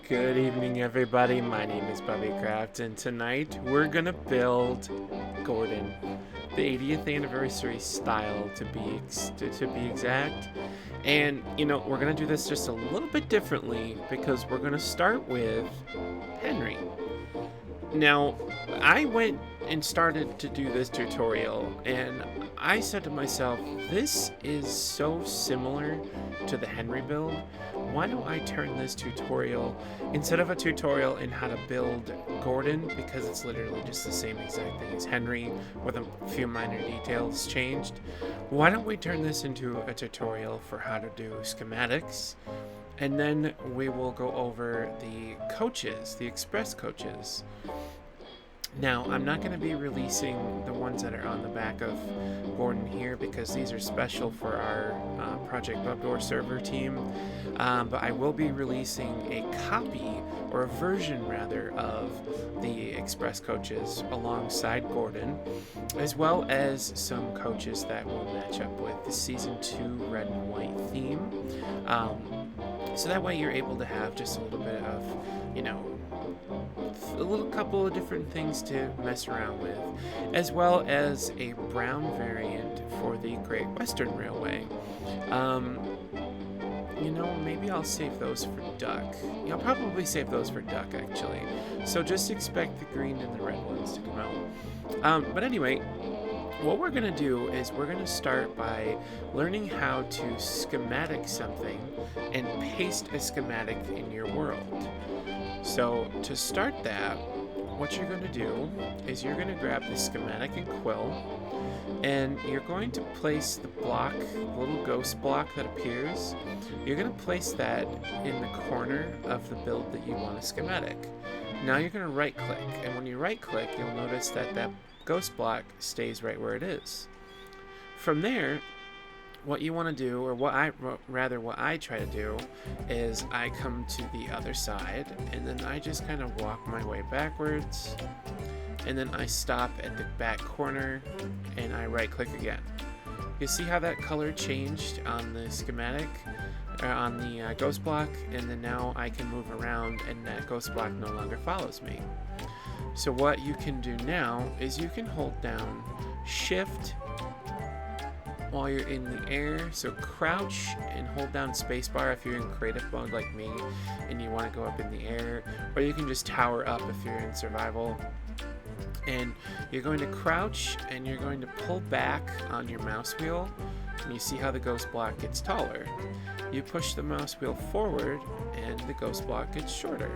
Good evening, everybody. My name is Bubby Craft, and tonight we're gonna build Gordon, the 80th anniversary style to be exact. And we're gonna do this just a little bit differently because we're gonna start with Henry. Now, I went and started to do this tutorial, and I said to myself, this is so similar to the Henry build. Why don't I turn this tutorial, instead of a tutorial in how to build Gordon, because it's literally just the same exact thing as Henry with a few minor details changed, why don't we turn this into a tutorial for how to do schematics? And then we will go over the coaches, the express coaches. Now, I'm not going to be releasing the ones that are on the back of Gordon here because these are special for our Project Bubbdor server team, but I will be releasing a copy, or a version rather, of the express coaches alongside Gordon, as well as some coaches that will match up with the Season 2 red and white theme. So that way you're able to have just a little bit of, a little couple of different things to mess around with, as well as a brown variant for the Great Western Railway. Maybe I'll save those for Duck. I'll probably save those for Duck, actually. So just expect the green and the red ones to come out. But anyway, what we're going to do is we're going to start by learning how to schematic something and paste a schematic in your world. So to start that, what you're going to do is you're going to grab the schematic and quill, and you're going to place the block, the little ghost block that appears, you're going to place that in the corner of the build that you want a schematic. Now you're going to right click, and when you right click, you'll notice that that ghost block stays right where it is. From there, what you want to do, or what I try to do, is I come to the other side, and then I just kind of walk my way backwards, and then I stop at the back corner, and I right click again. You see how that color changed on the schematic, or on the ghost block, and then now I can move around and that ghost block no longer follows me. So what you can do now is you can hold down Shift while you're in the air, so crouch and hold down spacebar if you're in creative mode like me and you want to go up in the air, or you can just tower up if you're in survival. And you're going to crouch and you're going to pull back on your mouse wheel, and you see how the ghost block gets taller. You push the mouse wheel forward and the ghost block gets shorter.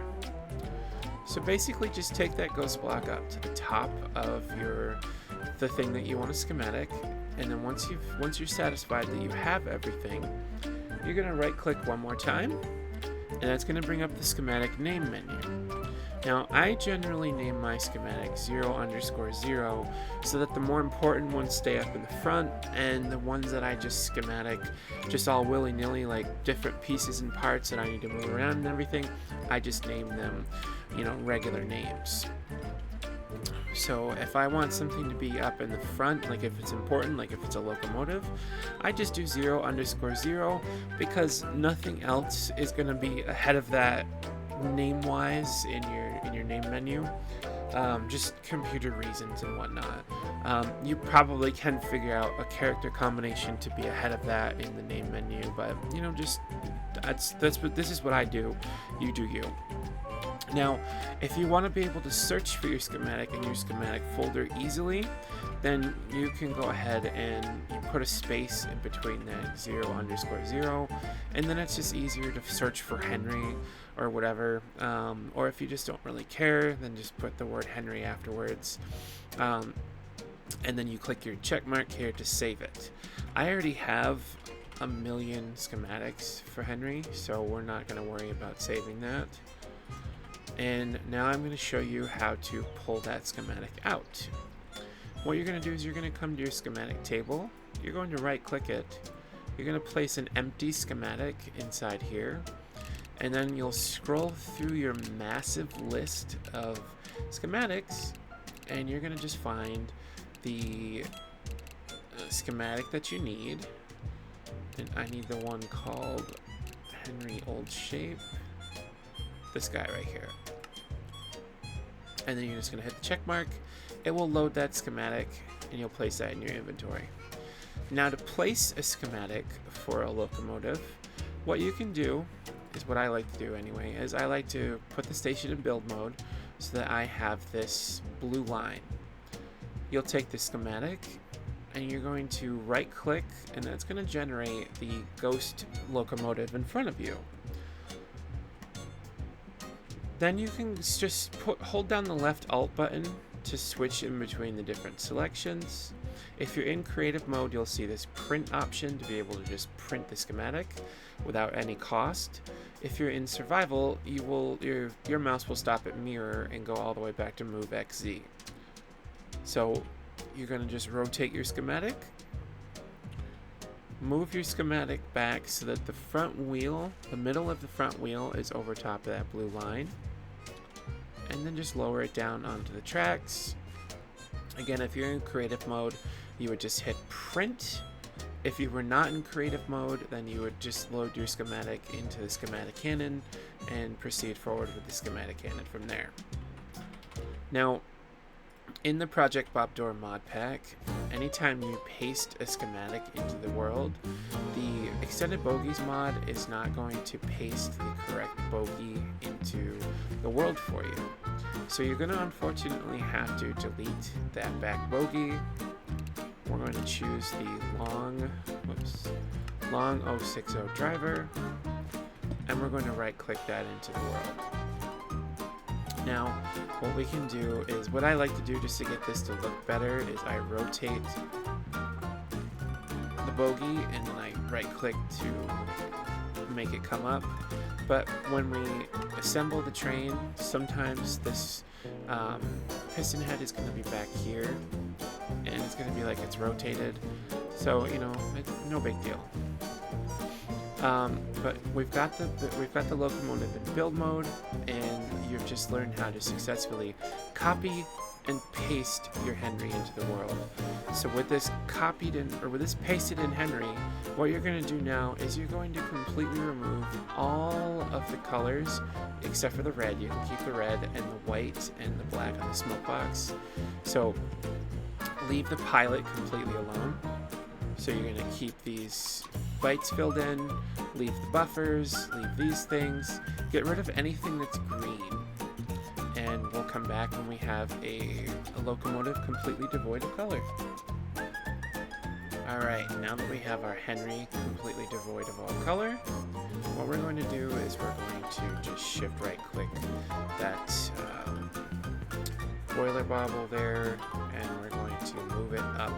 So basically just take that ghost block up to the top of the thing that you want to schematic, and then once you're satisfied that you have everything, you're going to right click one more time, and that's going to bring up the schematic name menu. Now, I generally name my schematic 0_0 so that the more important ones stay up in the front, and the ones that I just schematic just all willy-nilly, like different pieces and parts that I need to move around and everything, I just name them, regular names. So if I want something to be up in the front, like if it's important, like if it's a locomotive, I just do 0_0 because nothing else is going to be ahead of that name-wise in your name menu. Just computer reasons and whatnot. You probably can figure out a character combination to be ahead of that in the name menu, but this is what I do. You do you. Now, if you want to be able to search for your schematic in your schematic folder easily, then you can go ahead and you put a space in between that 0_0, and then it's just easier to search for Henry or whatever. Or if you just don't really care, then just put the word Henry afterwards. And then you click your check mark here to save it. I already have a million schematics for Henry, so we're not going to worry about saving that. And now I'm going to show you how to pull that schematic out. What you're going to do is you're going to come to your schematic table, you're going to right click it, you're going to place an empty schematic inside here, and then you'll scroll through your massive list of schematics, and you're going to just find the schematic that you need. And I need the one called Henry Old Shape. this guy right here. And then you're just going to hit the check mark. It will load that schematic, and you'll place that in your inventory. Now, to place a schematic for a locomotive, what you can do is what I like to do anyway, is I like to put the station in build mode so that I have this blue line. You'll take the schematic and you're going to right click, and that's going to generate the ghost locomotive in front of you. Then you can just hold down the left Alt button to switch in between the different selections. If you're in creative mode, you'll see this print option to be able to just print the schematic without any cost. If you're in survival, your mouse will stop at mirror and go all the way back to move XZ. So you're going to just rotate your schematic, move your schematic back so that the front wheel, the middle of the front wheel, is over top of that blue line, and then just lower it down onto the tracks. Again, if you're in creative mode, you would just hit print. If you were not in creative mode, then you would just load your schematic into the schematic cannon and proceed forward with the schematic cannon from there. Now, in the Project Bubbdor mod pack, anytime you paste a schematic into the world, the Extended Bogies mod is not going to paste the correct bogey into the world for you. So you're going to unfortunately have to delete that back bogey. We're going to choose the long 060 driver, and we're going to right click that into the world. Now, what we can do is, what I like to do just to get this to look better is I rotate the bogey and then I right click to make it come up. But when we assemble the train, sometimes this piston head is going to be back here and it's going to be like it's rotated. So, you know, no big deal. But we've got the locomotive in build mode, and you've just learned how to successfully copy and paste your Henry into the world. So with this pasted in Henry, what you're going to do now is you're going to completely remove all of the colors except for the red. You can keep the red and the white and the black on the smoke box. So leave the pilot completely alone. So you're going to keep these bytes filled in, leave the buffers, leave these things, get rid of anything that's green, and we'll come back when we have a locomotive completely devoid of color. Alright, now that we have our Henry completely devoid of all color, what we're going to do is we're going to just shift right click that boiler bobble there, and we're going to move it up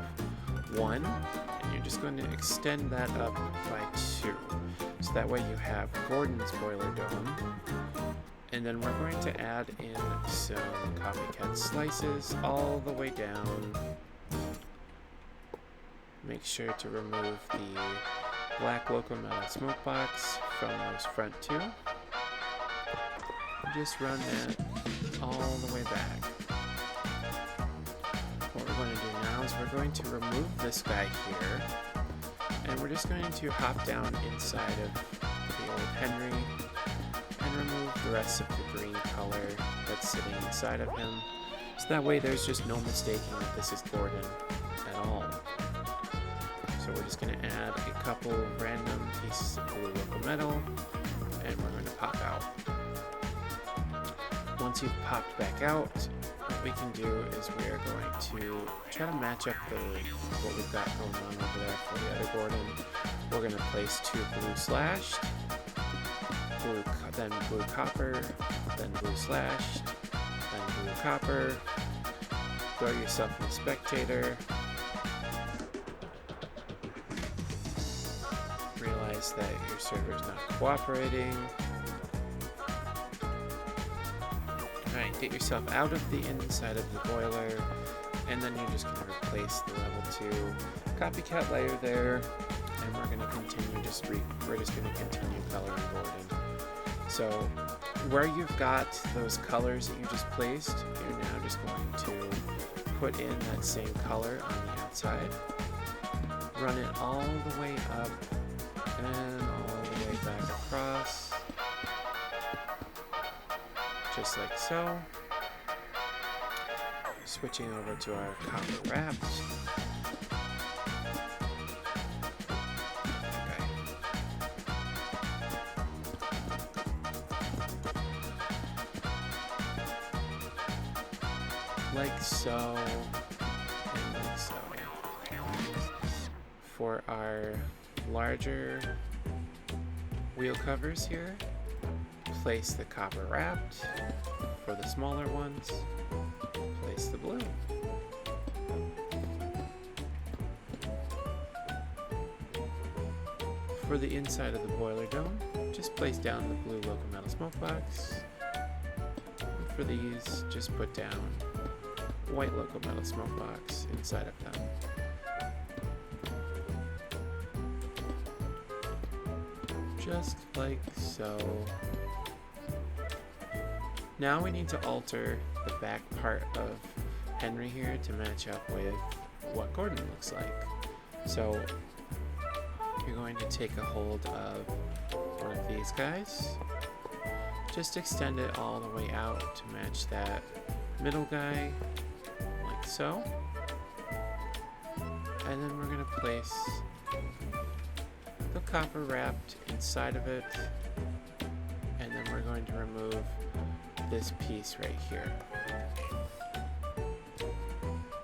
1, and you're just going to extend that up by 2. So that way you have Gordon's boiler dome. And then we're going to add in some copycat slices all the way down. Make sure to remove the black Locomotive smoke box from those front two. Just run that all the way back. What we're going to do now is we're going to remove this guy here, and we're just going to hop down inside of the old Henry and remove the rest of the green color that's sitting inside of him. So that way there's just no mistaking that this is Gordon at all. So we're just going to add a couple random pieces of blue local metal, and we're going to pop out. Once you've popped back out, what we can do is we are going to try to match up what we've got going on over there for the other Gordon. We're going to place 2 blue slashed, then blue copper, then blue slashed, then blue copper. Throw yourself in spectator. Realize that your server is not cooperating. Alright, get yourself out of the inside of the boiler, and then you're just going to replace the level 2 copycat layer there, and we're going to continue we're just going to continue coloring Gordon. So where you've got those colors that you just placed, you're now just going to put in that same color on the outside, run it all the way up and all the way back across. just like so. Switching over to our copper wrapped. Okay. Like so, and like so. For our larger wheel covers here, place the copper wrapped. For the smaller ones, place the blue. For the inside of the boiler dome, just place down the blue Locomotive smoke box. And for these, just put down white Locomotive smoke box inside of them. Just like so. Now we need to alter the back part of Henry here to match up with what Gordon looks like. So you're going to take a hold of one of these guys. Just extend it all the way out to match that middle guy, like so. And then we're going to place the copper wrapped inside of it. And then we're going to remove this piece right here.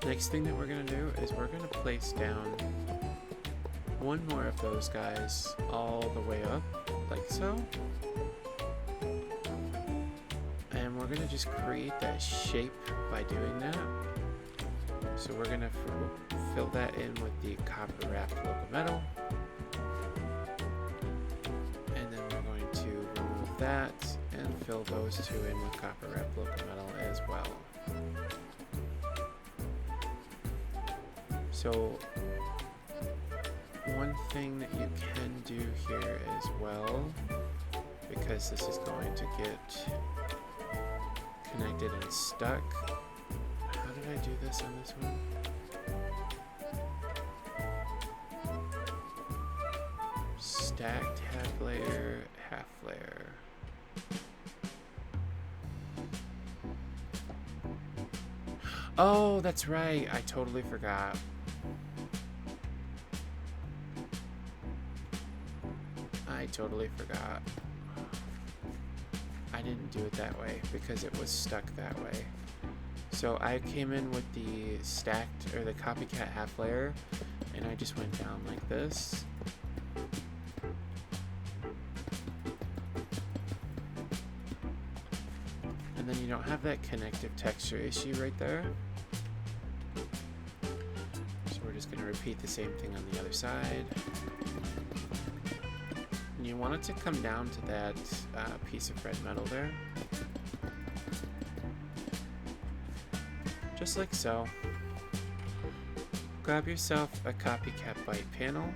Next thing that we're going to do is we're going to place down one more of those guys all the way up, like so. And we're going to just create that shape by doing that. So we're going to fill that in with the copper wrapped Locomotive. And then we're going to remove that and fill those two in with copper wrapped Locomotive as well. So one thing that you can do here as well, because this is going to get connected and stuck. How did I do this on this one? Stacked half layer, half layer. Oh, that's right. I totally forgot. I didn't do it that way because it was stuck that way. So I came in with the stacked or the copycat half layer and I just went down like this. And then you don't have that connective texture issue right there. So we're just going to repeat the same thing on the other side. And you want it to come down to that piece of red metal there. Just like so. Grab yourself a copycat bite panel.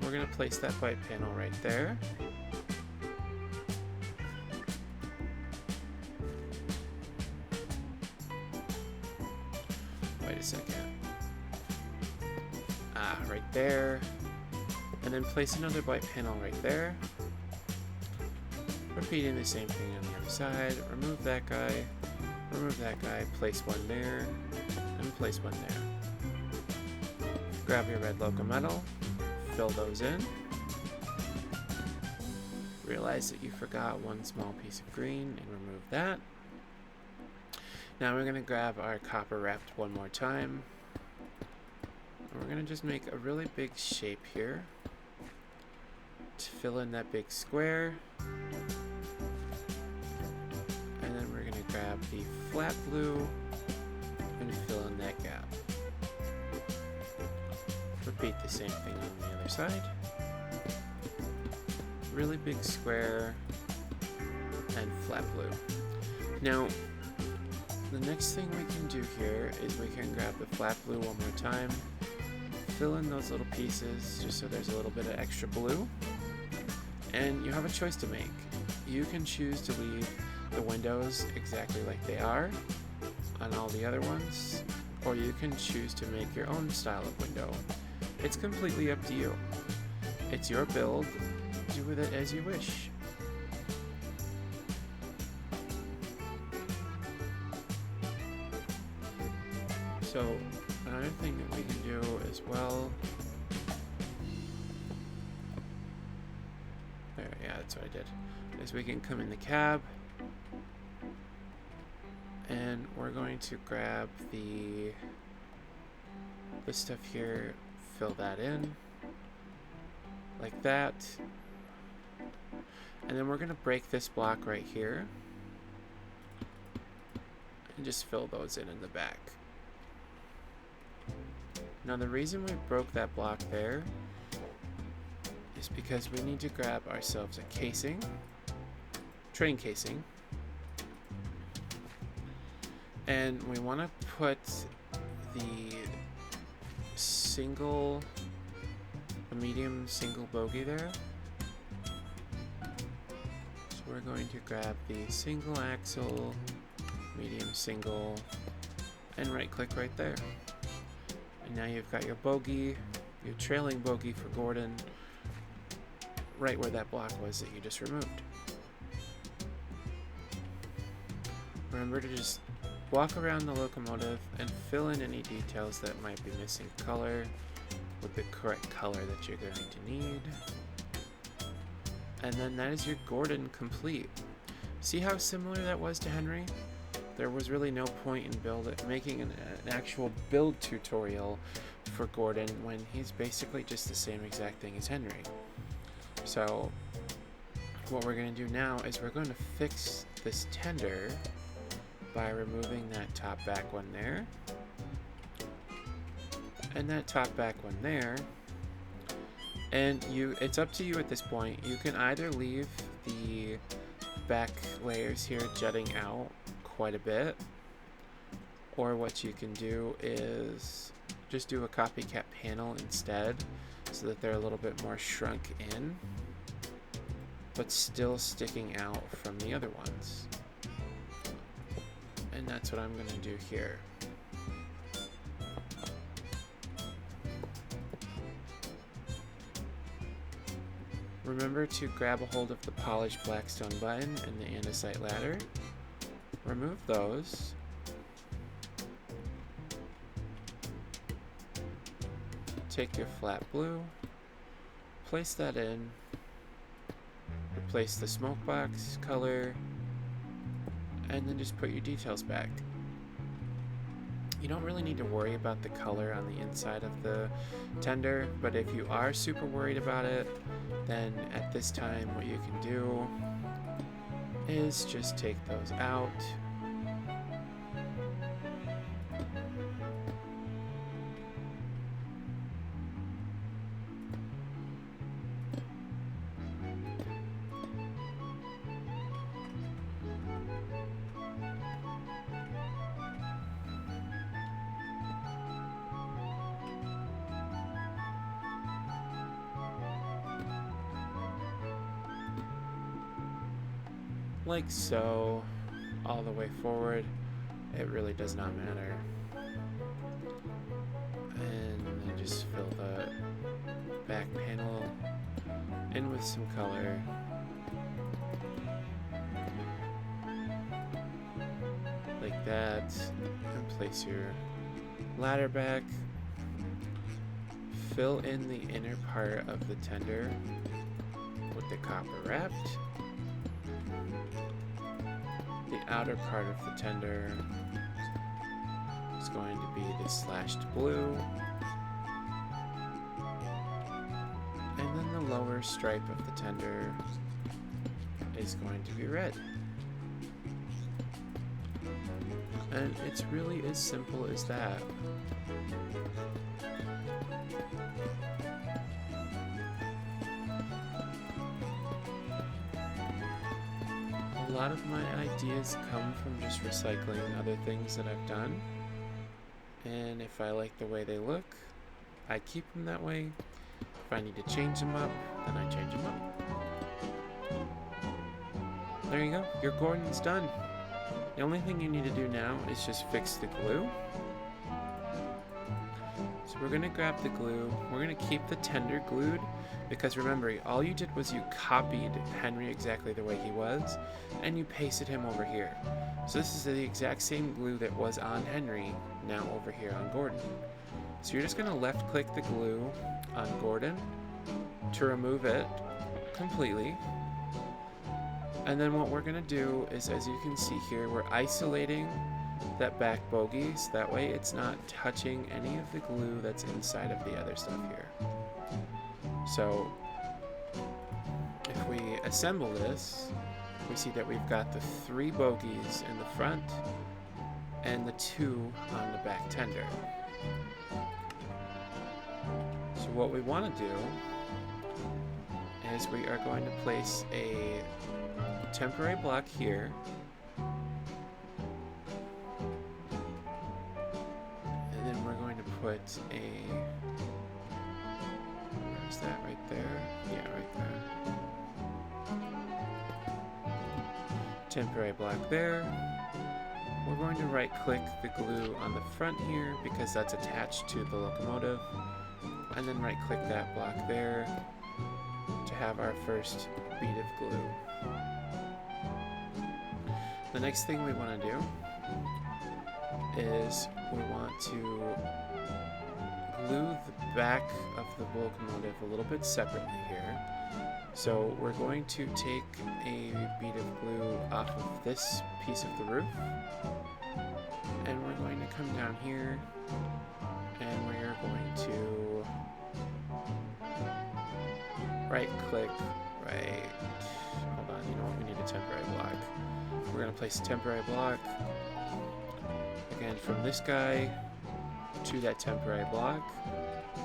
We're going to place that bite panel right there. Wait a second. Right there. And then place another bite panel right there. Repeating the same thing on the other side. Remove that guy, place one there, and place one there. Grab your red Locomotive, fill those in. Realize that you forgot one small piece of green and remove that. Now we're going to grab our copper wrapped one more time. And we're going to just make a really big shape here to fill in that big square. And then we're going to grab the flat blue and fill in that gap. Repeat the same thing on the other side. Really big square and flat blue. Now, the next thing we can do here is we can grab the flat blue one more time, fill in those little pieces just so there's a little bit of extra blue. And you have a choice to make. You can choose to leave the windows exactly like they are on all the other ones, or you can choose to make your own style of window. It's completely up to you. It's your build. Do with it as you wish. So another thing that we can do as well. There, yeah, that's what I did. Is we can come in the cab, and we're going to grab this stuff here, fill that in like that, and then we're going to break this block right here and just fill those in the back. Now the reason we broke that block there is because we need to grab ourselves a casing, train casing, and we want to put the medium single bogie there. So we're going to grab the single axle, medium single, and right click right there. And now you've got your bogie, your trailing bogie for Gordon, right where that block was that you just removed. Remember to just walk around the locomotive and fill in any details that might be missing color with the correct color that you're going to need. And then that is your Gordon complete. See how similar that was to Henry? There was really no point in making an actual build tutorial for Gordon when he's basically just the same exact thing as Henry. So what we're going to do now is we're going to fix this tender by removing that top back one there and that top back one there. And it's up to you at this point. You can either leave the back layers here jutting out quite a bit, or what you can do is just do a copycat panel instead so that they're a little bit more shrunk in but still sticking out from the other ones. And that's what I'm going to do here. Remember to grab a hold of the polished blackstone button and the andesite ladder. Remove those. Take your flat blue, place that in, replace the smoke box color, and then just put your details back. You don't really need to worry about the color on the inside of the tender, but if you are super worried about it, then at this time what you can do is just take those out. Like so, all the way forward. It really does not matter. And then just fill the back panel in with some color. Like that. And place your ladder back. Fill in the inner part of the tender with the copper wrapped. The outer part of the tender is going to be the slashed blue, and then the lower stripe of the tender is going to be red. And it's really as simple as that. A lot of my ideas come from just recycling other things that I've done, and if I like the way they look, I keep them that way. If I need to change them up, then I change them up. There you go, your Gordon's done. The only thing you need to do now is just fix the glue. So we're gonna grab the glue. We're gonna keep the tender glued because remember, all you did was you copied Henry exactly the way he was and you pasted him over here. So this is the exact same glue that was on Henry now over here on Gordon. So you're just gonna left click the glue on Gordon to remove it completely. And then what we're gonna do is, as you can see here, we're isolating that back bogey, so that way it's not touching any of the glue that's inside of the other stuff here. So if we assemble this, we see that we've got the 3 bogies in the front and the 2 on the back tender. So what we want to do is we are going to place a temporary block here. And then we're going to put a, where's that, right there? Yeah, right there. Temporary block there. We're going to right click the glue on the front here because that's attached to the locomotive. And then right click that block there to have our first bead of glue. The next thing we want to do is we want to glue the back of the locomotive a little bit separately here. So we're going to take a bead of glue off of this piece of the roof, and we're going to come down here, and we're going to right click, right, hold on, you know what, we need a temporary block. We're going to place a temporary block, again, from this guy to that temporary block.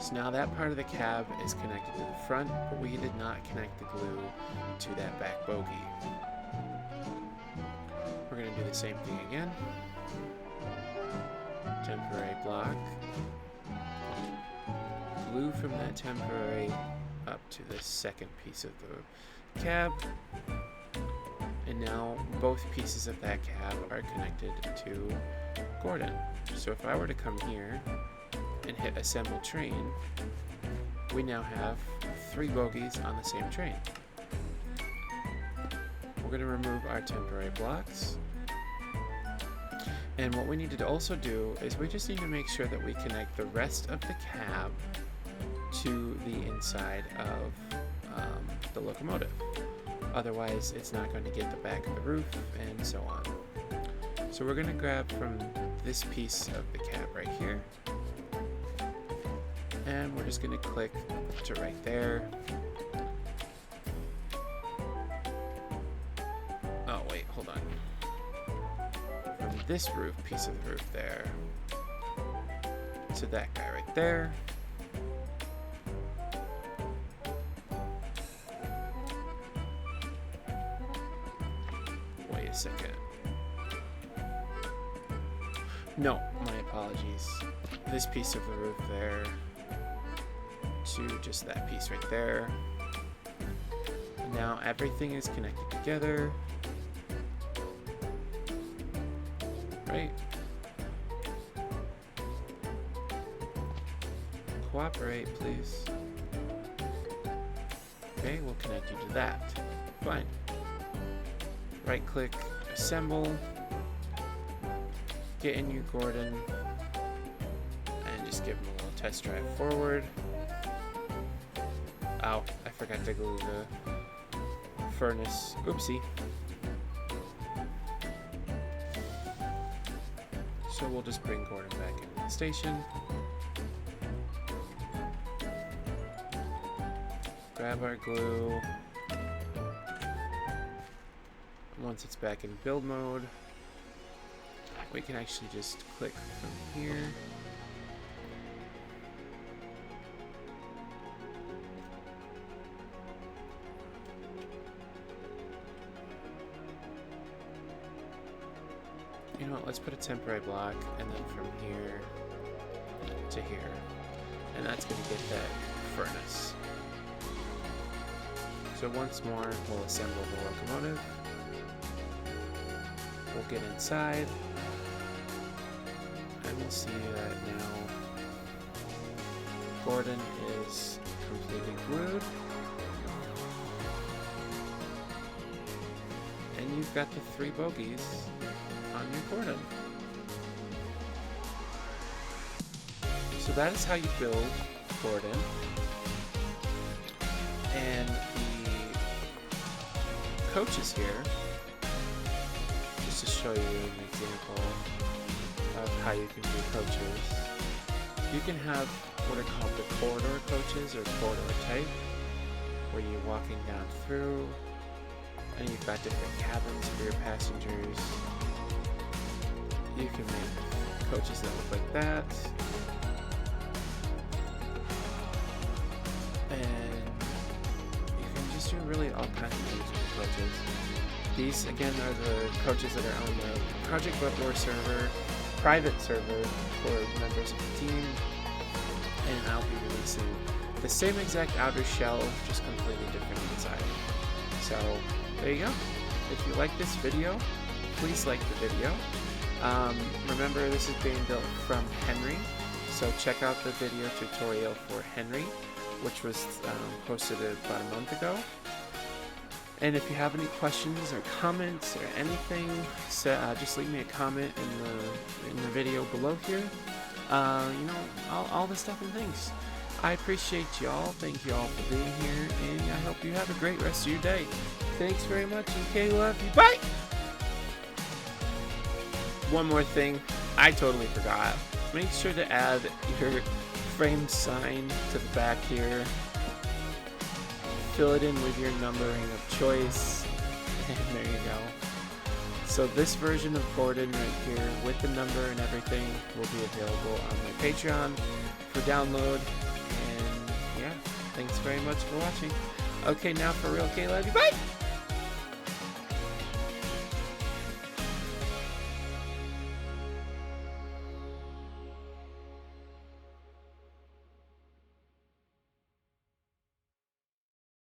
So now that part of the cab is connected to the front, but we did not connect the glue to that back bogey. We're going to do the same thing again. Temporary block. Glue from that temporary up to the second piece of the cab. And now both pieces of that cab are connected to Gordon. So if I were to come here and hit assemble train, we now have 3 bogies on the same train. We're going to remove our temporary blocks. And what we need to also do is we just need to make sure that we connect the rest of the cab to the inside of the locomotive. Otherwise, it's not going to get the back of the roof and so on. So we're going to grab from this piece of the cab right here. And we're just going to click to right there. Oh, wait, hold on. From this roof, piece of the roof there, to that guy right there. Wait a second. No, my apologies. This piece of the roof there to just that piece right there. Now everything is connected together. Right? Cooperate, please. Okay, we'll connect you to that. Fine. Right click, assemble. Get in your Gordon. And just give him a little test drive forward. Ow, I forgot to glue the furnace. Oopsie. So we'll just bring Gordon back into the station. Grab our glue. Once it's back in build mode, we can actually just click from here. You know what, let's put a temporary block, and then from here to here. And that's going to get that furnace. So once more, we'll assemble the locomotive. We'll get inside, and we'll see that now Gordon is completely glued. And you've got the 3 bogies on your Gordon. So that is how you build Gordon. And the coaches here, just to show you an example of how you can do coaches. You can have what are called the corridor coaches or corridor type, where you're walking down through and you've got different cabins for your passengers. You can make coaches that look like that. And you can just do really all kinds of things with the coaches. These, again, are the coaches that are on the Project Bubbdor server, private server for members of the team, and I'll be releasing the same exact outer shell, just completely different inside. So, there you go. If you like this video, please like the video. Remember, this is being built from Henry, so check out the video tutorial for Henry, which was posted about a month ago. And if you have any questions or comments or anything, just leave me a comment in the video below here. You know, all the stuff and things. I appreciate y'all. Thank you all for being here, and I hope you have a great rest of your day. Thanks very much, and Kay love you. Bye! One more thing, I totally forgot. Make sure to add your framed sign to the back here. Fill it in with your numbering of choice, and there you go. So this version of Gordon right here with the number and everything will be available on my Patreon for download. And yeah, thanks very much for watching. Okay, now for real, K, love you, bye!